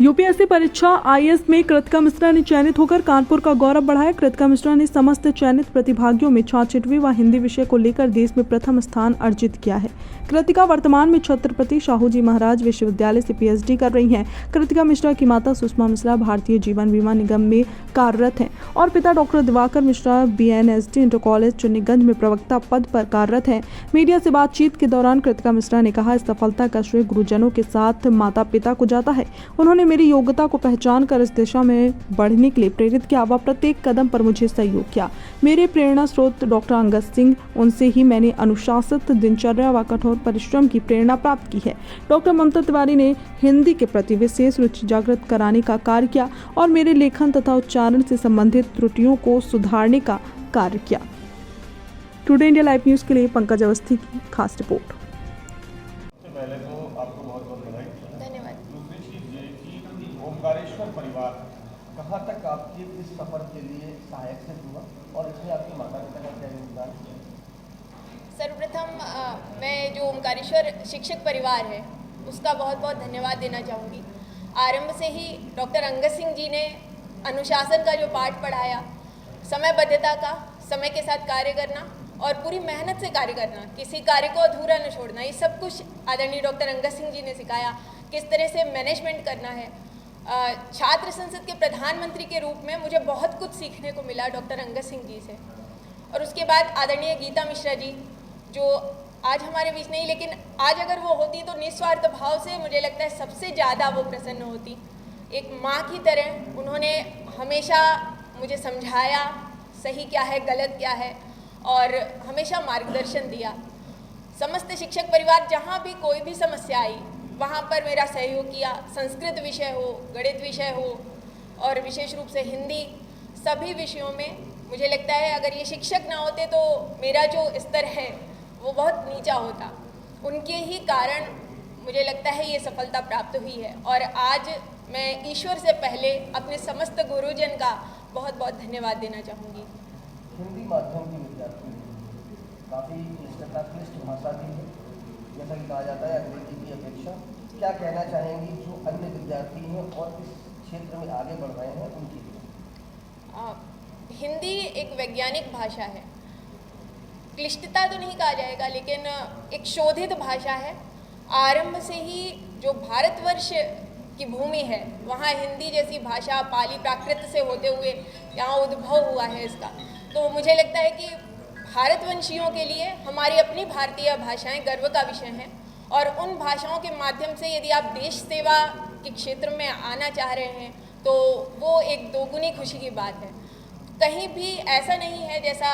UPSC परीक्षा IAS में कृतिका मिश्रा ने चयनित होकर कानपुर का गौरव बढ़ाया। कृतिका मिश्रा ने समस्त चयनित प्रतिभागियों में 66वीं व हिंदी विषय को लेकर देश में प्रथम स्थान अर्जित किया है। कृतिका वर्तमान में छत्रपति शाहूजी महाराज विश्वविद्यालय से पीएचडी कर रही हैं। कृतिका मिश्रा की माता सुषमा मिश्रा भारतीय जीवन बीमा निगम में कार्यरत हैं और पिता doctor Diwakar Mishra BNSD inter college Chunniganj में प्रवक्ता पद पर कार्यरत हैं। मीडिया से बातचीत के दौरान कृतिका मिश्रा ने कहा, इस सफलता का श्रेय गुरुजनों के साथ माता पिता को जाता है। उन्होंने मेरी योग्यता को पहचान कर इस दिशा में बढ़ने के लिए प्रेरित किया व प्रत्येक कदम पर मुझे सहयोग किया। मेरे प्रेरणा स्रोत डॉक्टर अंगद सिंह, उनसे ही मैंने अनुशासित दिनचर्या व कठोर परिश्रम की प्रेरणा प्राप्त की है। डॉक्टर ममता तिवारी ने हिंदी के प्रति विशेष रुचि जागृत कराने का कार्य किया और मेरे लेखन तथा उच्चारण से संबंधित त्रुटियों को सुधारने का कार्य किया। टुडे इंडिया लाइव न्यूज़ के लिए पंकज अवस्थी की खास रिपोर्ट। पहले तो आपको बहुत बहुत बधाई। धन्यवाद। दूसरी चीज़ ये कि ओमकारेश्वर परिवार कहाँ तक आपके इस सफर के लिए सहायक सिद्ध हुआ और इसमें आपके माता पिता का क्या योगदान है? सर्वप्रथम मैं जो ओमकारेश्वर शिक्षक परिवार है उसका बहुत बहुत धन्यवाद देना चाहूँगी। आरंभ से ही डॉक्टर अंगद सिंह जी ने अनुशासन का जो पाठ पढ़ाया, समयबद्धता का, समय के साथ कार्य करना और पूरी मेहनत से कार्य करना, किसी कार्य को अधूरा न छोड़ना, ये सब कुछ आदरणीय डॉक्टर अंगद सिंह जी ने सिखाया। किस तरह से मैनेजमेंट करना है। छात्र संसद के प्रधानमंत्री के रूप में मुझे बहुत कुछ सीखने को मिला डॉक्टर अंगद सिंह जी से। और उसके बाद आदरणीय गीता मिश्रा जी, जो आज हमारे बीच नहीं, लेकिन आज अगर वो होती तो निस्वार्थ भाव से मुझे लगता है सबसे ज़्यादा वो प्रसन्न होती। एक माँ की तरह उन्होंने हमेशा मुझे समझाया सही क्या है, गलत क्या है और हमेशा मार्गदर्शन दिया। समस्त शिक्षक परिवार जहाँ भी कोई भी समस्या आई वहाँ पर मेरा सहयोग किया। संस्कृत विषय हो, गणित विषय हो और विशेष रूप से हिंदी, सभी विषयों में मुझे लगता है अगर ये शिक्षक ना होते तो मेरा जो स्तर है वो बहुत नीचा होता। उनके ही कारण मुझे लगता है ये सफलता प्राप्त हुई है और आज मैं ईश्वर से पहले अपने समस्त गुरुजन का बहुत बहुत धन्यवाद देना चाहूँगी। हिंदी माध्यम की विद्यार्थी काफ़ी क्लिष्ट भाषा भी है, जैसा कि कहा जाता है अंग्रेजी की अपेक्षा। क्या कहना चाहेंगी जो अन्य विद्यार्थी हैं और इस क्षेत्र में आगे बढ़ रहे हैं उनके लिए? हिंदी एक वैज्ञानिक भाषा है। क्लिष्टता तो नहीं कहा जाएगा, लेकिन एक शोधित भाषा है। आरंभ से ही जो भारतवर्ष की भूमि है वहाँ हिंदी जैसी भाषा पाली प्राकृत से होते हुए यहाँ उद्भव हुआ है इसका। तो मुझे लगता है कि भारतवंशियों के लिए हमारी अपनी भारतीय भाषाएं गर्व का विषय हैं और उन भाषाओं के माध्यम से यदि आप देश सेवा के क्षेत्र में आना चाह रहे हैं तो वो एक दोगुनी खुशी की बात है। कहीं भी ऐसा नहीं है जैसा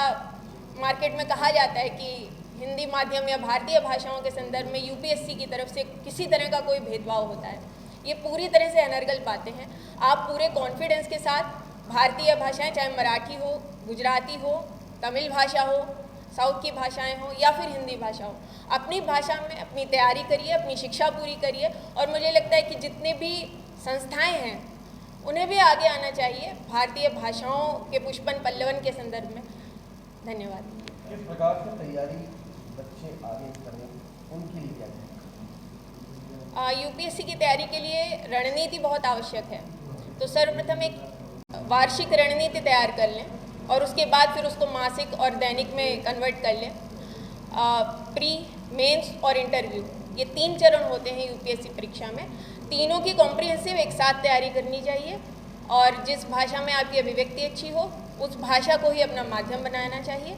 मार्केट में कहा जाता है कि हिंदी माध्यम या भारतीय भाषाओं के संदर्भ में यूपीएससी की तरफ से किसी तरह का कोई भेदभाव होता है। ये पूरी तरह से अनर्गल बातें हैं। आप पूरे कॉन्फिडेंस के साथ भारतीय भाषाएं, चाहे मराठी हो, गुजराती हो, तमिल भाषा हो, साउथ की भाषाएं हो या फिर हिंदी भाषा हो, अपनी भाषा में अपनी तैयारी करिए, अपनी शिक्षा पूरी करिए। और मुझे लगता है कि जितने भी संस्थाएं हैं उन्हें भी आगे आना चाहिए भारतीय भाषाओं के पुष्पन पल्लवन के संदर्भ में। धन्यवाद। किस प्रकार से तैयारी बच्चे आगे करें, उनके लिए क्या करें? यूपीएससी की तैयारी के लिए रणनीति बहुत आवश्यक है। तो सर्वप्रथम एक वार्षिक रणनीति तैयार कर लें और उसके बाद फिर उसको मासिक और दैनिक में कन्वर्ट कर लें। प्री, मेंस और इंटरव्यू, ये 3 चरण होते हैं यूपीएससी परीक्षा में। तीनों की कॉम्प्रिहेंसिव एक साथ तैयारी करनी चाहिए और जिस भाषा में आपकी अभिव्यक्ति अच्छी हो उस भाषा को ही अपना माध्यम बनाना चाहिए